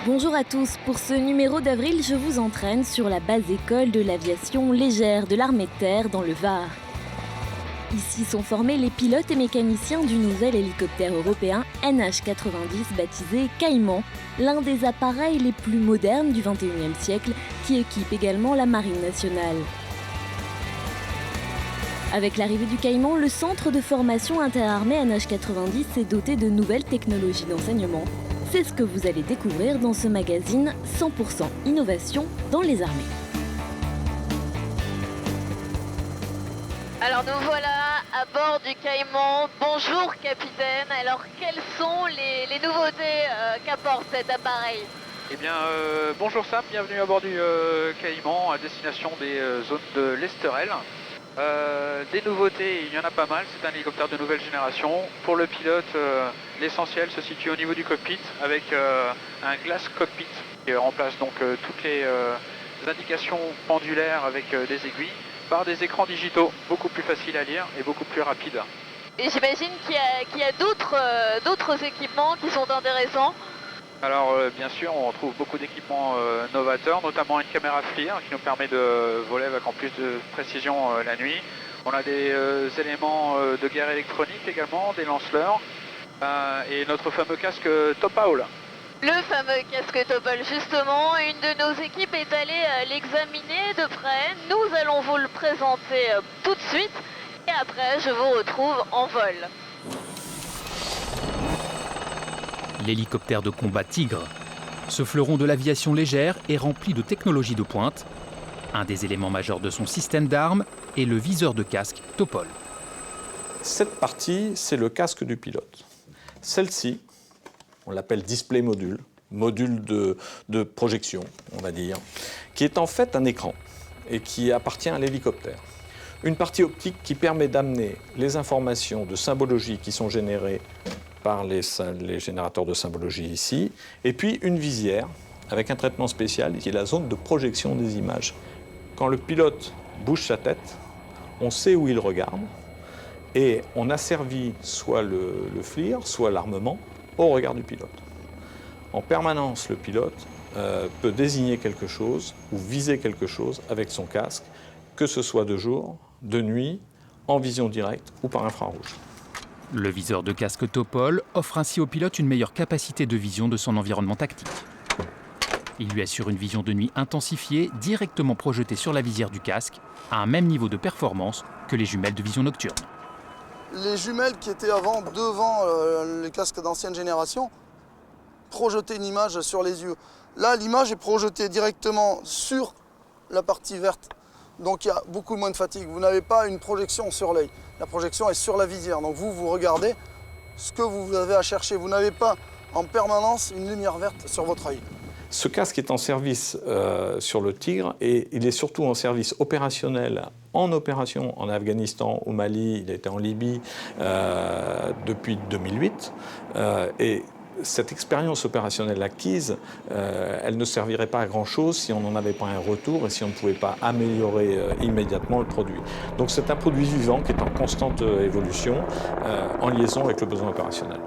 Bonjour à tous, pour ce numéro d'avril, je vous entraîne sur la base école de l'aviation légère de l'armée de terre dans le Var. Ici sont formés les pilotes et mécaniciens du nouvel hélicoptère européen NH90 baptisé Caïman, l'un des appareils les plus modernes du XXIe siècle qui équipe également la Marine nationale. Avec l'arrivée du Caïman, le centre de formation interarmée NH90 s'est doté de nouvelles technologies d'enseignement. C'est ce que vous allez découvrir dans ce magazine 100% innovation dans les armées. Alors nous voilà à bord du Caïman. Bonjour capitaine. Alors quelles sont les nouveautés qu'apporte cet appareil ? Eh bien, bonjour Sam, bienvenue à bord du Caïman à destination des zones de l'Esterel. Des nouveautés, il y en a pas mal, c'est un hélicoptère de nouvelle génération. Pour le pilote, l'essentiel se situe au niveau du cockpit avec un glass cockpit qui remplace donc toutes les indications pendulaires avec des aiguilles par des écrans digitaux beaucoup plus faciles à lire et beaucoup plus rapides. Et j'imagine qu'il y a d'autres équipements qui sont intéressants. Alors bien sûr, on retrouve beaucoup d'équipements novateurs, notamment une caméra FLIR qui nous permet de voler avec en plus de précision la nuit. On a des éléments de guerre électronique également, des lanceleurs et notre fameux casque Top-Owl. Le fameux casque Top-Owl, justement, une de nos équipes est allée l'examiner de près. Nous allons vous le présenter tout de suite et après je vous retrouve en vol. L'hélicoptère de combat Tigre. Ce fleuron de l'aviation légère est rempli de technologies de pointe. Un des éléments majeurs de son système d'armes est le viseur de casque Topol. Cette partie, c'est le casque du pilote. Celle-ci, on l'appelle display module, module de projection, on va dire, qui est en fait un écran et qui appartient à l'hélicoptère. Une partie optique qui permet d'amener les informations de symbologie qui sont générées par les générateurs de symbologie ici, et puis une visière avec un traitement spécial qui est la zone de projection des images. Quand le pilote bouge sa tête, on sait où il regarde, et on asservit soit le FLIR, soit l'armement au regard du pilote. En permanence, le pilote peut désigner quelque chose ou viser quelque chose avec son casque, que ce soit de jour, de nuit, en vision directe ou par infrarouge. Le viseur de casque Topol offre ainsi au pilote une meilleure capacité de vision de son environnement tactique. Il lui assure une vision de nuit intensifiée, directement projetée sur la visière du casque, à un même niveau de performance que les jumelles de vision nocturne. Les jumelles qui étaient avant devant les casques d'ancienne génération projetaient une image sur les yeux. Là, l'image est projetée directement sur la partie verte. Donc il y a beaucoup moins de fatigue. Vous n'avez pas une projection sur l'œil. La projection est sur la visière. Donc vous regardez ce que vous avez à chercher. Vous n'avez pas en permanence une lumière verte sur votre œil. Ce casque est en service sur le Tigre et il est surtout en service opérationnel en opération en Afghanistan, au Mali, il était en Libye depuis 2008. Et cette expérience opérationnelle acquise, elle ne servirait pas à grand-chose si on n'en avait pas un retour et si on ne pouvait pas améliorer immédiatement le produit. Donc c'est un produit vivant qui est en constante évolution en liaison avec le besoin opérationnel.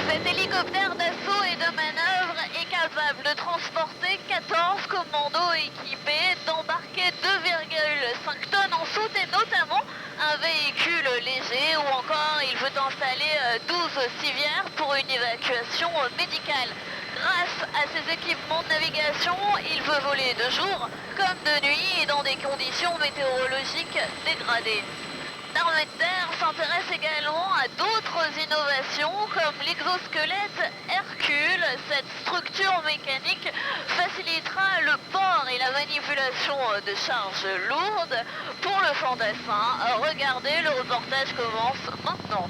Cet hélicoptère d'assaut et de manœuvre est capable de transporter 14 commandos équipés, d'embarquer 2,5 tonnes en soute et notamment un véhicule léger ou encore il veut installer 12 civières pour une évacuation médicale. Grâce à ces équipements de navigation, il veut voler de jour comme de nuit et dans des conditions météorologiques dégradées. L'armée de terre s'intéresse également à d'autres innovations comme l'exosquelette Hercule. Cette structure mécanique facilitera le port et la manipulation de charges lourdes. Pour le fantassin, regardez, le reportage commence maintenant.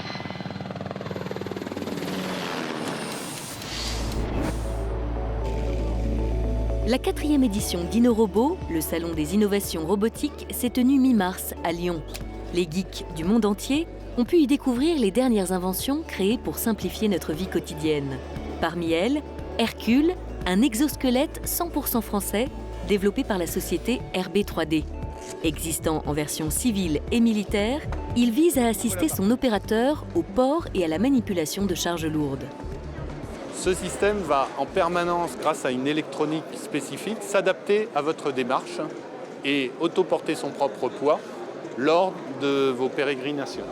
La 4e édition d'InnoRobot, le salon des innovations robotiques, s'est tenue mi-mars à Lyon. Les geeks du monde entier ont pu y découvrir les dernières inventions créées pour simplifier notre vie quotidienne. Parmi elles, Hercule, un exosquelette 100% français développé par la société RB3D. Existant en version civile et militaire, il vise à assister son opérateur au port et à la manipulation de charges lourdes. Ce système va en permanence, grâce à une électronique spécifique, s'adapter à votre démarche et autoporter son propre poids lors de vos pérégrinations.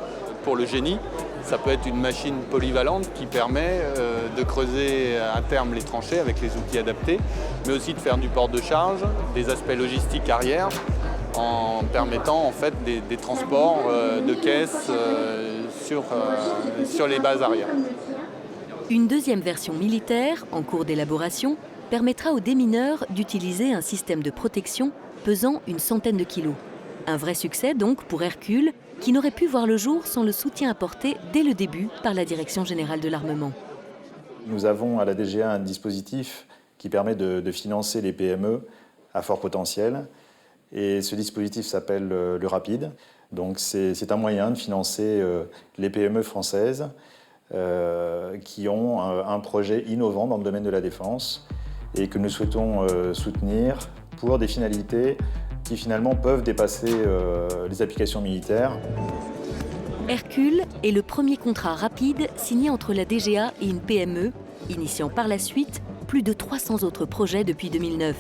Pour le génie, ça peut être une machine polyvalente qui permet de creuser à terme les tranchées avec les outils adaptés, mais aussi de faire du port de charge, des aspects logistiques arrière, en permettant en fait des transports de caisses sur les bases arrière. Une deuxième version militaire, en cours d'élaboration, permettra aux démineurs d'utiliser un système de protection pesant une centaine de kilos. Un vrai succès donc pour Hercule, qui n'aurait pu voir le jour sans le soutien apporté dès le début par la Direction générale de l'armement. Nous avons à la DGA un dispositif qui permet de financer les PME à fort potentiel. Et ce dispositif s'appelle le Rapide. Donc c'est un moyen de financer les PME françaises qui ont un projet innovant dans le domaine de la défense et que nous souhaitons soutenir pour des finalités qui finalement peuvent dépasser les applications militaires. Hercule est le premier contrat rapide signé entre la DGA et une PME, initiant par la suite plus de 300 autres projets depuis 2009.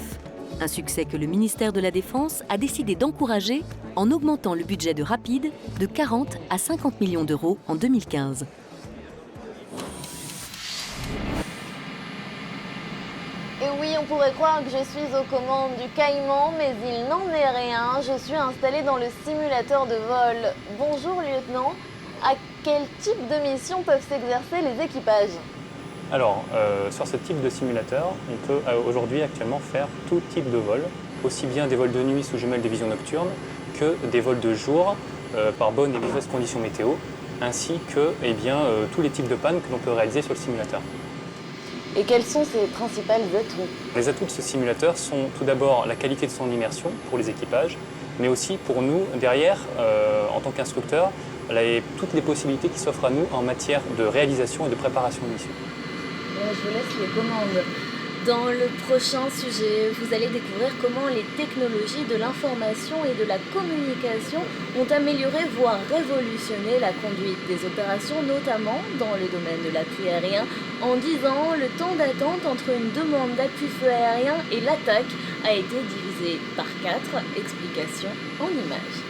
Un succès que le ministère de la Défense a décidé d'encourager en augmentant le budget de Rapide de 40 à 50 millions d'euros en 2015. Et oui, on pourrait croire que je suis aux commandes du Caïman, mais il n'en est rien. Je suis installée dans le simulateur de vol. Bonjour lieutenant, à quel type de mission peuvent s'exercer les équipages ? Alors, sur ce type de simulateur, on peut aujourd'hui actuellement faire tout type de vol, aussi bien des vols de nuit sous jumelles de vision nocturne que des vols de jour par bonnes et mauvaises conditions météo, ainsi que tous les types de pannes que l'on peut réaliser sur le simulateur. Et quels sont ses principaux atouts ? Les atouts de ce simulateur sont tout d'abord la qualité de son immersion pour les équipages, mais aussi pour nous, derrière, en tant qu'instructeurs, toutes les possibilités qui s'offrent à nous en matière de réalisation et de préparation de mission. Je vous laisse les commandes. Dans le prochain sujet, vous allez découvrir comment les technologies de l'information et de la communication ont amélioré, voire révolutionné la conduite des opérations, notamment dans le domaine de l'appui aérien, en 10 ans, le temps d'attente entre une demande d'appui-feu aérien et l'attaque a été divisé par 4. Explication en images.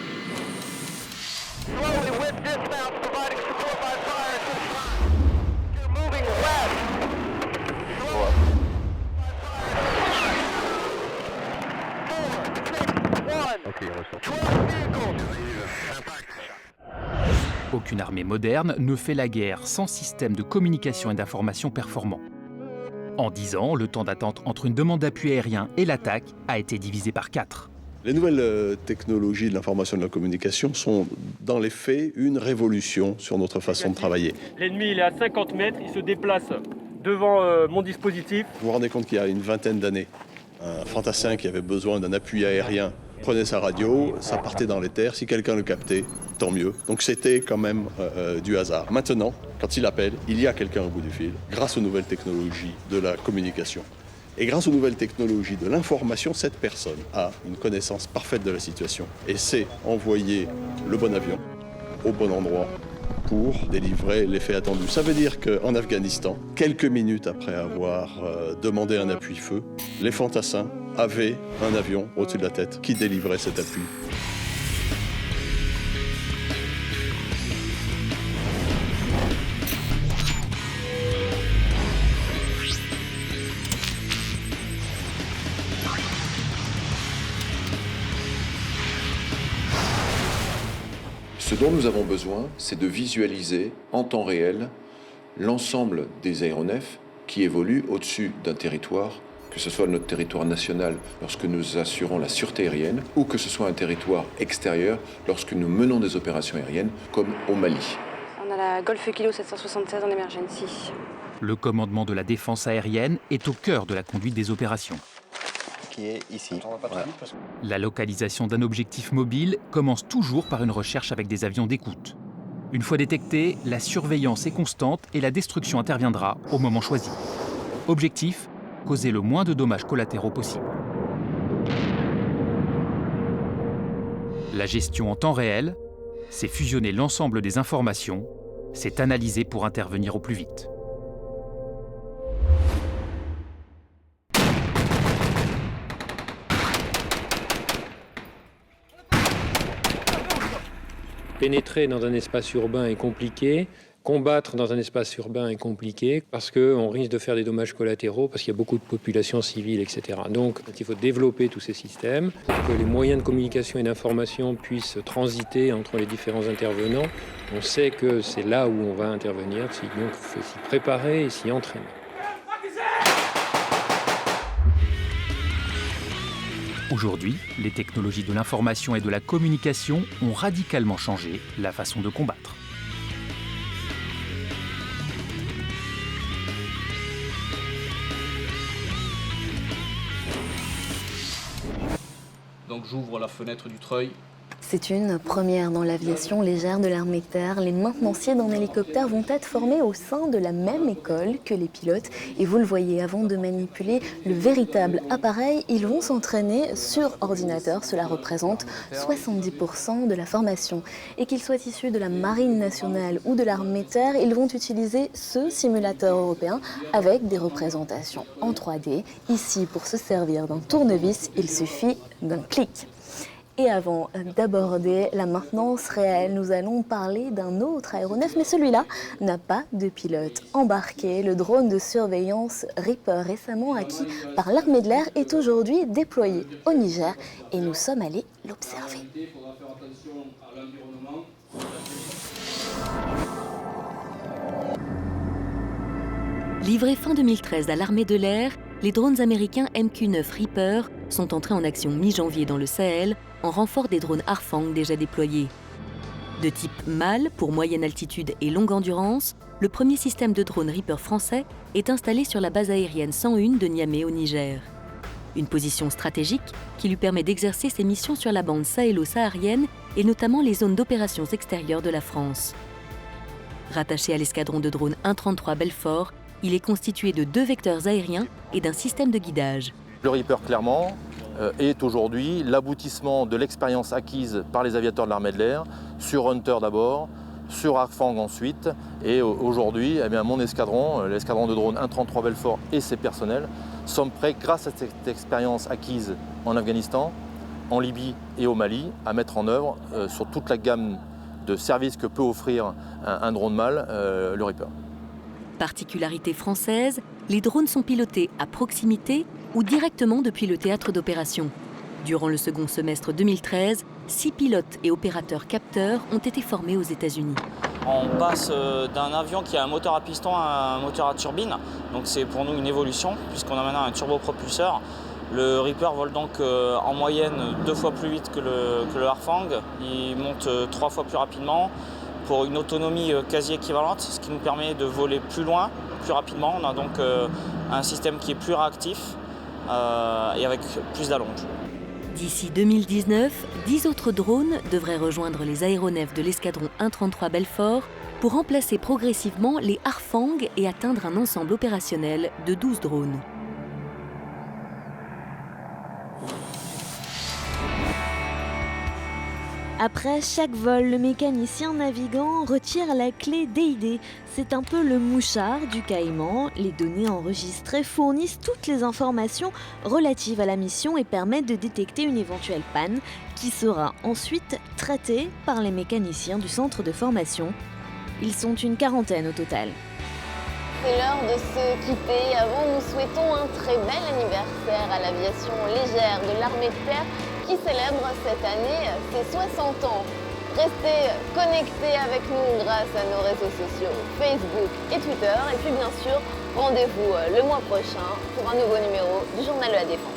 Aucune armée moderne ne fait la guerre sans système de communication et d'information performant. En 10 ans, le temps d'attente entre une demande d'appui aérien et l'attaque a été divisé par 4. Les nouvelles technologies de l'information et de la communication sont, dans les faits, une révolution sur notre façon de travailler. L'ennemi, il est à 50 mètres, il se déplace devant mon dispositif. Vous vous rendez compte qu'il y a une vingtaine d'années, un fantassin qui avait besoin d'un appui aérien prenait sa radio, ça partait dans les terres, si quelqu'un le captait, tant mieux. Donc c'était quand même du hasard. Maintenant, quand il appelle, il y a quelqu'un au bout du fil, grâce aux nouvelles technologies de la communication. Et grâce aux nouvelles technologies de l'information, cette personne a une connaissance parfaite de la situation et sait envoyer le bon avion au bon endroit pour délivrer l'effet attendu. Ça veut dire qu'en Afghanistan, quelques minutes après avoir demandé un appui-feu, les fantassins avaient un avion au-dessus de la tête qui délivrait cet appui. Ce dont nous avons besoin, c'est de visualiser en temps réel l'ensemble des aéronefs qui évoluent au-dessus d'un territoire, que ce soit notre territoire national lorsque nous assurons la sûreté aérienne, ou que ce soit un territoire extérieur lorsque nous menons des opérations aériennes, comme au Mali. On a la Golf Kilo 776 en emergency. Le commandement de la défense aérienne est au cœur de la conduite des opérations. Qui est ici. Voilà. La localisation d'un objectif mobile commence toujours par une recherche avec des avions d'écoute. Une fois détecté, la surveillance est constante et la destruction interviendra au moment choisi. Objectif, causer le moins de dommages collatéraux possible. La gestion en temps réel, c'est fusionner l'ensemble des informations, c'est analyser pour intervenir au plus vite. Pénétrer dans un espace urbain est compliqué. Combattre dans un espace urbain est compliqué parce qu'on risque de faire des dommages collatéraux, parce qu'il y a beaucoup de populations civiles, etc. Donc il faut développer tous ces systèmes, que les moyens de communication et d'information puissent transiter entre les différents intervenants. On sait que c'est là où on va intervenir, donc il faut s'y préparer et s'y entraîner. Aujourd'hui, les technologies de l'information et de la communication ont radicalement changé la façon de combattre. Donc j'ouvre la fenêtre du treuil. C'est une première dans l'aviation légère de l'armée de terre. Les maintenanciers d'un hélicoptère vont être formés au sein de la même école que les pilotes. Et vous le voyez, avant de manipuler le véritable appareil, ils vont s'entraîner sur ordinateur. Cela représente 70% de la formation. Et qu'ils soient issus de la Marine nationale ou de l'armée de terre, ils vont utiliser ce simulateur européen avec des représentations en 3D. Ici, pour se servir d'un tournevis, il suffit d'un clic. Et avant d'aborder la maintenance réelle, nous allons parler d'un autre aéronef, mais celui-là n'a pas de pilote embarqué. Le drone de surveillance Reaper, récemment acquis par l'armée de l'air, est aujourd'hui déployé au Niger et nous sommes allés l'observer. Livrés fin 2013 à l'armée de l'air, les drones américains MQ-9 Reaper sont entrés en action mi-janvier dans le Sahel, en renfort des drones Harfang déjà déployés. De type MAL pour moyenne altitude et longue endurance, le premier système de drone Reaper français est installé sur la base aérienne 101 de Niamey au Niger. Une position stratégique qui lui permet d'exercer ses missions sur la bande sahélo-saharienne et notamment les zones d'opérations extérieures de la France. Rattaché à l'escadron de drones 133 Belfort, il est constitué de 2 vecteurs aériens et d'un système de guidage. Le Reaper, clairement, est aujourd'hui l'aboutissement de l'expérience acquise par les aviateurs de l'armée de l'air, sur Hunter d'abord, sur Harfang ensuite, et aujourd'hui, mon escadron, l'escadron de drone 133 Belfort et ses personnels, sommes prêts, grâce à cette expérience acquise en Afghanistan, en Libye et au Mali, à mettre en œuvre sur toute la gamme de services que peut offrir un drone MAL, le Reaper. Particularité française, les drones sont pilotés à proximité ou directement depuis le théâtre d'opération. Durant le second semestre 2013, 6 pilotes et opérateurs capteurs ont été formés aux États-Unis. On passe d'un avion qui a un moteur à piston à un moteur à turbine, donc c'est pour nous une évolution puisqu'on a maintenant un turbopropulseur. Le Reaper vole donc en moyenne 2 fois plus vite que le Harfang, il monte 3 fois plus rapidement pour une autonomie quasi équivalente, ce qui nous permet de voler plus loin, plus rapidement. On a donc un système qui est plus réactif et avec plus d'allonge. D'ici 2019, 10 autres drones devraient rejoindre les aéronefs de l'escadron 133 Belfort pour remplacer progressivement les Harfang et atteindre un ensemble opérationnel de 12 drones. Après chaque vol, le mécanicien navigant retire la clé DID. C'est un peu le mouchard du Caïman. Les données enregistrées fournissent toutes les informations relatives à la mission et permettent de détecter une éventuelle panne qui sera ensuite traitée par les mécaniciens du centre de formation. Ils sont une quarantaine au total. C'est l'heure de se quitter. Avant, nous souhaitons un très bel anniversaire à l'aviation légère de l'armée de terre qui célèbre cette année ses 60 ans. Restez connectés avec nous grâce à nos réseaux sociaux Facebook et Twitter. Et puis bien sûr, rendez-vous le mois prochain pour un nouveau numéro du Journal de la Défense.